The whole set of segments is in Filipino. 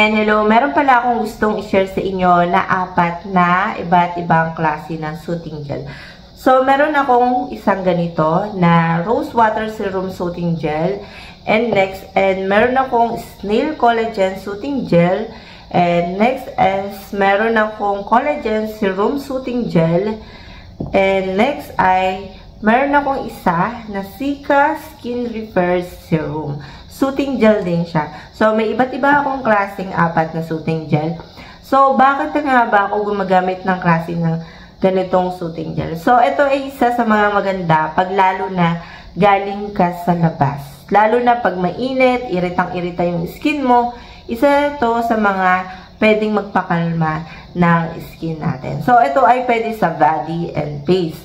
And hello, meron pala akong gustong i-share sa inyo na 4 na iba't ibang klase ng soothing gel. So, meron akong isang ganito na Rose Water Serum Soothing Gel. And next, meron akong Snail Collagen Soothing Gel. And next is meron akong Collagen Serum Soothing Gel. And next ay meron akong isa na Cica Skin Repair Serum. Soothing gel din siya. So, may iba't iba akong klaseng 4 na soothing gel. So, bakit nga ba ako gumagamit ng klase ng ganitong soothing gel? So, ito ay isa sa mga maganda pag lalo na galing ka sa labas. Lalo na pag mainit, iritang-irita yung skin mo, isa ito sa mga pwedeng magpakalma ng skin natin. So, ito ay pwede sa body and face.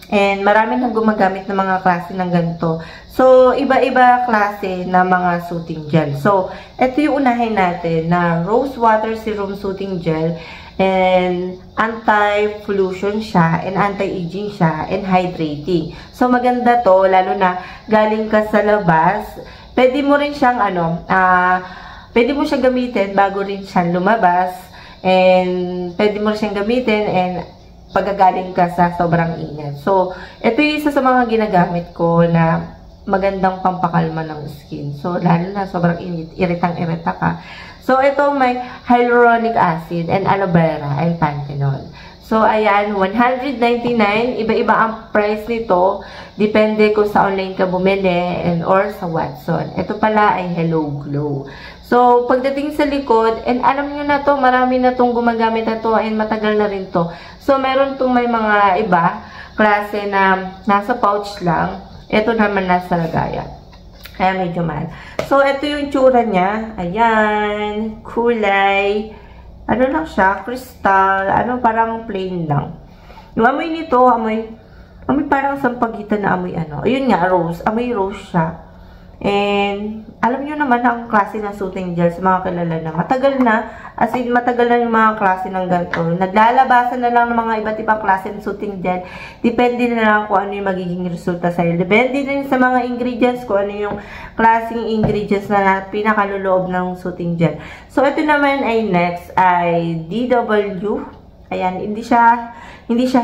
And marami nang gumagamit ng mga klase ng ganito. So, iba-iba klase na mga soothing gel. So, ito yung unahin natin na Rose Water Serum Soothing Gel. And anti-pollution siya, and anti-aging siya, and hydrating. So, maganda to, lalo na galing ka sa labas. Pwede mo rin siyang, pwede mo siyang gamitin bago rin siyang lumabas. And pwede mo rin siyang gamitin, and pagkagaling ka sa sobrang init. So, ito yung isa sa mga ginagamit ko na magandang pampakalma ng skin. So, lalo na sobrang init, iritang-irita ka. So, ito may hyaluronic acid and aloe vera and panthenol. So, ayan, 199. Iba-iba ang price nito. Depende kung sa online ka bumili and or sa Watson. Ito pala ay Hello Glow. So, pagdating sa likod, and alam nyo na to, marami na tong gumagamit na to, and matagal na rin to. So, meron tong may mga iba, klase na nasa pouch lang. Ito naman nasa lagayan. Kaya medyo mahal. So, ito yung tsura niya. Ayan, kulay. Ano lang siya, crystal. Parang plain lang. Yung amoy nito, amoy parang sampagitan na amoy Ayun nga, rose. Amoy rose siya. And, alam nyo naman ang klase ng soothing gel sa mga kilala na matagal na, as in matagal na yung mga klase ng ganito. Naglalabasan na lang ng mga iba't ibang klase ng soothing gel. Depende na lang kung ano yung magiging resulta sa'yo. Depende din sa mga ingredients, kung ano yung klaseng ingredients na pinakaluloob ng soothing gel. So, ito naman ay next ay DW. Ayan, hindi siya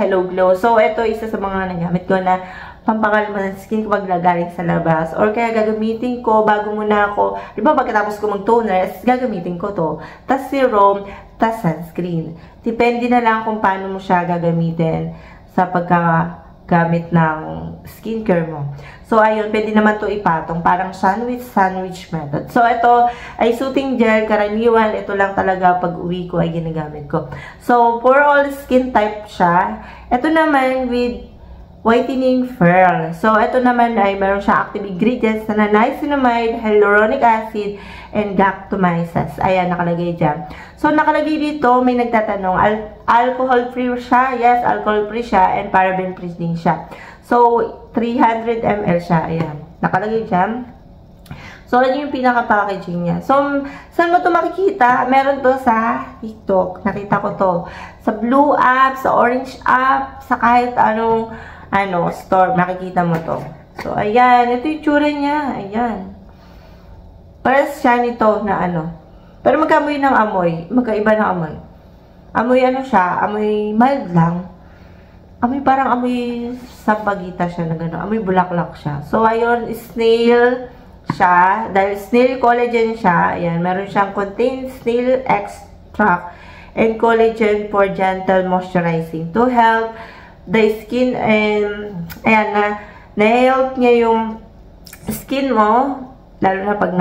Hello Glow. So, ito isa sa mga nagamit ko na pampakalma ng skin kapag nagaling sa labas. Or kaya gagamitin ko bago muna ako, di ba pagkatapos ko mag-toner, gagamitin ko to. Tas serum, tas sunscreen. Depende na lang kung paano mo siya gagamitin sa pagkagamit ng skincare mo. So, ayun, pwede naman to ipatong. Parang sandwich method. So, ito ay soothing gel. Karaniwan, ito lang talaga pag uwi ko ay ginagamit ko. So, for all skin type siya. Ito naman with whitening pearl. So, ito naman ay meron siya active ingredients na niacinamide, hyaluronic acid, and galactomyces. Ayan, nakalagay dyan. So, nakalagay dito, may nagtatanong, alcohol-free siya? Yes, alcohol-free siya, and paraben-free din siya. So, 300 ml siya. Ayan, nakalagay dyan. So, ano yung pinaka-packaging niya? So, saan mo ito makikita? Meron to sa TikTok. Nakita ko to. Sa Blue app, sa Orange app, sa kahit anong store, makikita mo to. So, ayan. Ito yung tsura niya. Ayan. Pares siya nito na Pero magkamoy ng amoy. Magkaiba ng amoy. Amoy siya. Amoy mild lang. Amoy parang amoy sampagita siya na gano'n. Amoy bulaklak siya. So, ayun. Snail siya. Dahil snail collagen siya. Ayan. Meron siyang contained snail extract and collagen for gentle moisturizing to help the skin, and ayan, na-help niya yung skin mo, lalo na pag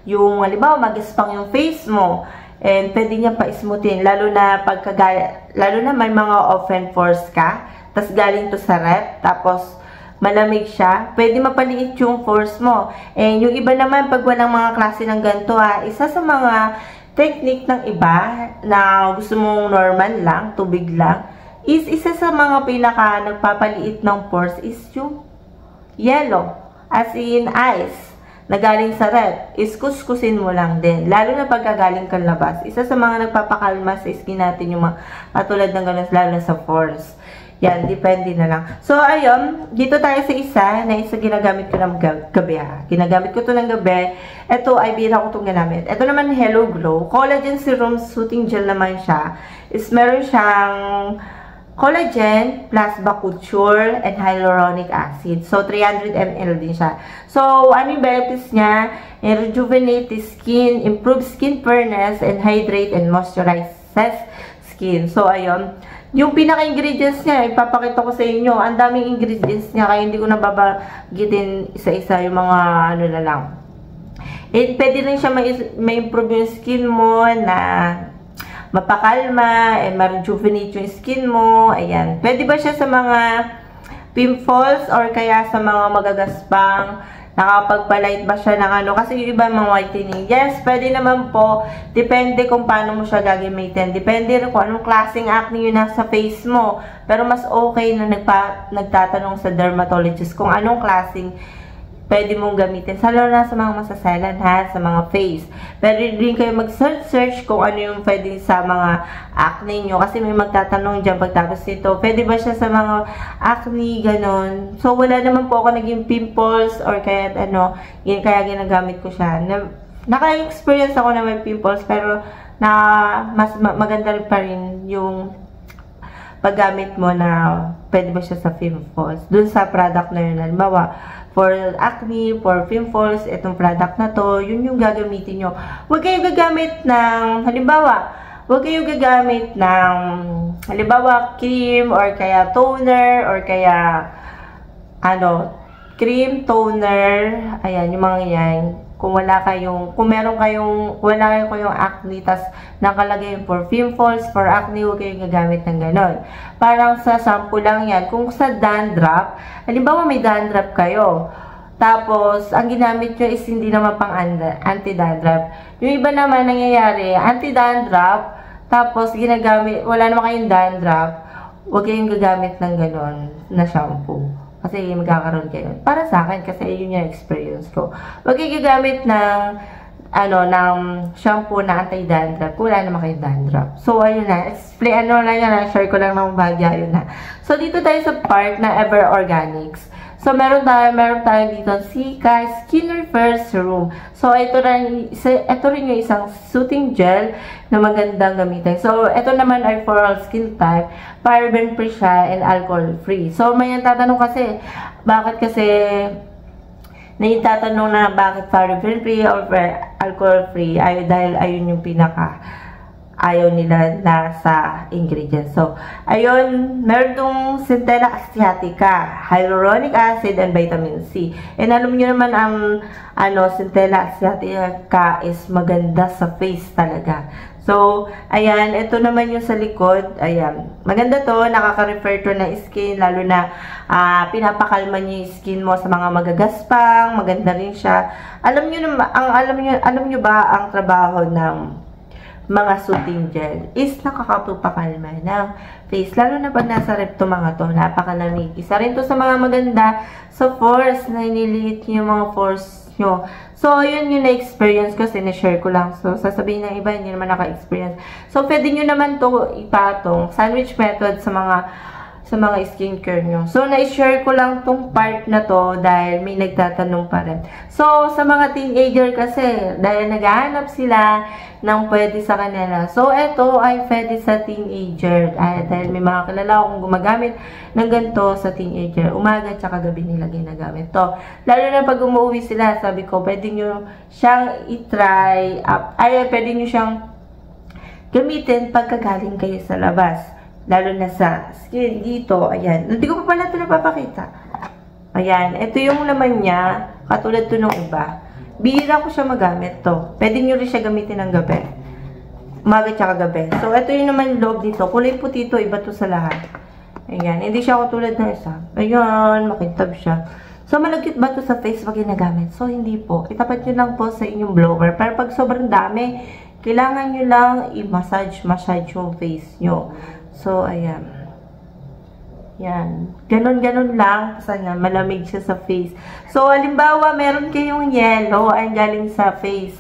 yung, halimbawa, mag-spang yung face mo, and pwede niya pa-smoothin, lalo na may mga open pores ka, tas galing to sa rep, tapos malamig siya, pwede mapaliit yung pores mo. And yung iba naman, pag walang mga klase ng ganito, isa sa mga technique ng iba, na gusto mong normal lang, tubig lang, is isa sa mga pinaka nagpapaliit ng pores is yung yellow, as in ice, na galing sa rep, is kuskusin mo lang din. Lalo na pagkagaling kang labas. Isa sa mga nagpapakalma sa skin natin yung mga katulad ng ganun, lalo na sa pores. Yan, depende na lang. So, ayun, dito tayo sa isa ginagamit ko ng gabi ha. Ginagamit ko to ng gabi. Ito ay bira ko itong ginamit. Ito naman, Hello Glow. Collagen Serum Soothing Gel naman siya. Meron siyang collagen plus bakuture and hyaluronic acid. So, 300 ml din siya. So, ano yung benefits niya? Rejuvenate the skin, improve skin fairness, and hydrate and moisturize skin. So, ayun. Yung pinaka-ingredients niya, ipapakita ko sa inyo. Ang daming ingredients niya, kaya hindi ko nababagitin isa-isa yung mga ano na lang. Pwede rin siya ma-improve yung skin mo na mapakalma, ma-rejuvenate yung skin mo. Ayan. Pwede ba siya sa mga pimples or kaya sa mga magagaspang? Nakapagpalight ba siya ng ano? Kasi yung iba mga whitening. Yes, pwede naman po. Depende kung paano mo siya gagamitin. Depende rin kung anong klaseng acne yung nasa face mo. Pero mas okay na nagtatanong sa dermatologist kung anong klaseng pwede mong gamitin. Lalo na sa mga masaselan ha, sa mga face. Pwede rin kayo mag-search kung ano yung pwede sa mga acne nyo. Kasi may magtatanong dyan pagtapos nito, pwede ba siya sa mga acne, ganon. So, wala naman po ako naging pimples or kaya ano, kaya ginagamit ko siya. Naka-experience ako na may pimples, pero mas maganda rin pa rin yung paggamit mo na pwede ba siya sa pimples. Dun sa product na yun, halimbawa, for acne, for pimples, itong product na to, yun yung gagamitin nyo. Huwag kayo gagamit ng, halimbawa, cream, or kaya toner, or kaya, cream, toner, ayan, yung mga yan. Kung meron kayong acne, tas nakalagay yung for pimples, for acne, huwag kayong gagamit ng ganon. Parang sa sample lang yan. Kung sa dandruff, halimbawa may dandruff kayo, tapos, ang ginamit nyo is hindi naman pang anti-dandruff. Yung iba naman nangyayari, anti-dandruff, tapos wala naman kayong dandruff, huwag kayong gagamit ng ganon na shampoo. Kasi magkakaroon kayo. Para sa akin, kasi yun yung experience ko. Huwag kayo gagamit ng shampoo na anti-dandruff kung wala naman kayong dandruff. So, ayun na. Share ko lang ng bagya, yun na. So, dito tayo sa part na Ever Organics. So, meron tayo dito Sika Skin Repair Serum. So, ito rin yung isang soothing gel na magandang gamitin. So, ito naman ay for all skin type, paraben-free siya and alcohol-free. So, may tatanong kasi, bakit paraben-free or alcohol-free? Dahil ayun yung ayaw nila na sa ingredients. So, ayun, meron itong Centella Asiatica, hyaluronic acid, and vitamin C. And alam nyo naman ang Centella Asiatica is maganda sa face talaga. So, ayan, ito naman yung sa likod. Ayan, maganda to, nakaka-refer to na skin, lalo na pinapakalma niya yung skin mo sa mga magagaspang, maganda rin siya. Alam nyo ba ang trabaho ng mga soothing gel is nakakapakalma ng face. Lalo na pag nasa rep to mga to, napakalamig. Isa rin to sa mga maganda sa pores, na iniliit yung mga pores nyo. So, yun yung na-experience ko, sinishare ko lang. So, sasabihin ng iba, hindi naman naka-experience. So, pwede nyo naman to ipatong sandwich method sa mga skincare nyo. So, na-share ko lang tong part na to dahil may nagtatanong pa rin. So, sa mga teenager kasi, dahil naghahanap sila ng pwede sa kanila. So, ito ay pwede sa teenager. Dahil may mga kilala akong gumagamit ng ganito sa teenager. Umaga at gabi nila ginagamit to. Lalo na pag umuwi sila, sabi ko, pwede nyo siyang itry. Pwede nyo siyang gamitin pagkagaling kayo sa labas. Lalo na sa skin dito. Ayan. Hindi ko pa pala ito napapakita. Ayan. Ito yung laman niya. Katulad to ng iba. Bihira ko siya magamit to. Pwede nyo rin siya gamitin ng gabi. Umaga tsaka gabi. So, ito yung naman loob dito. Kulay puti to. Iba to sa lahat. Ayan. Hindi siya katulad ng isa. Ayan. Makintab siya. So, malagkit ba to sa face pag ginagamit? So, hindi po. Itapat nyo lang po sa inyong blower. Pero pag sobrang dami, kailangan nyo lang i-massage yung face nyo. So, ayan. Yan. Ganon-ganon lang. Kasi nga, malamig siya sa face. So, halimbawa, meron kayong yellow ay galing sa face.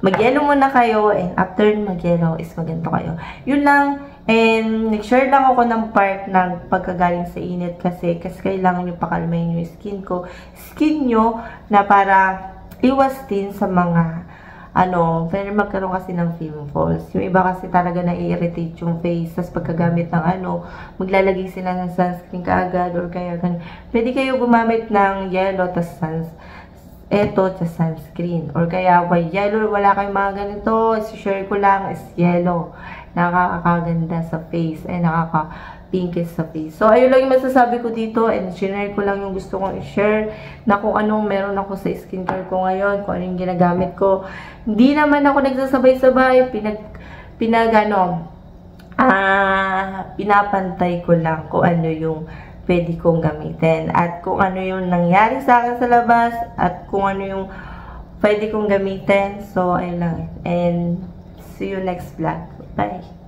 Mag-yellow muna kayo. And after mag-yellow is maganto kayo. Yun lang, And nag-share lang ako ng part ng pagkagaling sa init kasi kailangan nyo pakalmahin yung skin nyo na para iwas din sa mga pwede magkaroon kasi ng pimples. Yung iba kasi talaga na-irritate yung face. Tapos pagkagamit ng maglalagay sila ng sunscreen kaagad or kaya ganun. Pwede kayo gumamit ng yellow tas sunscreen. Or kaya yellow, wala kayong mga ganito. Share ko lang is yellow. Nakakaganda sa face. Ay, nakaka-pinkish sa face. So, ayun lang yung masasabi ko dito. And share ko lang yung gusto kong i-share na kung anong meron ako sa skincare ko ngayon. Kung anong ginagamit ko. Hindi naman ako nagsasabay-sabay. Pinapantay ko lang kung ano yung pwede kong gamitin. At kung ano yung nangyari sa akin sa labas. At kung ano yung pwede kong gamitin. So, ayun lang. And see you next vlog. Bye!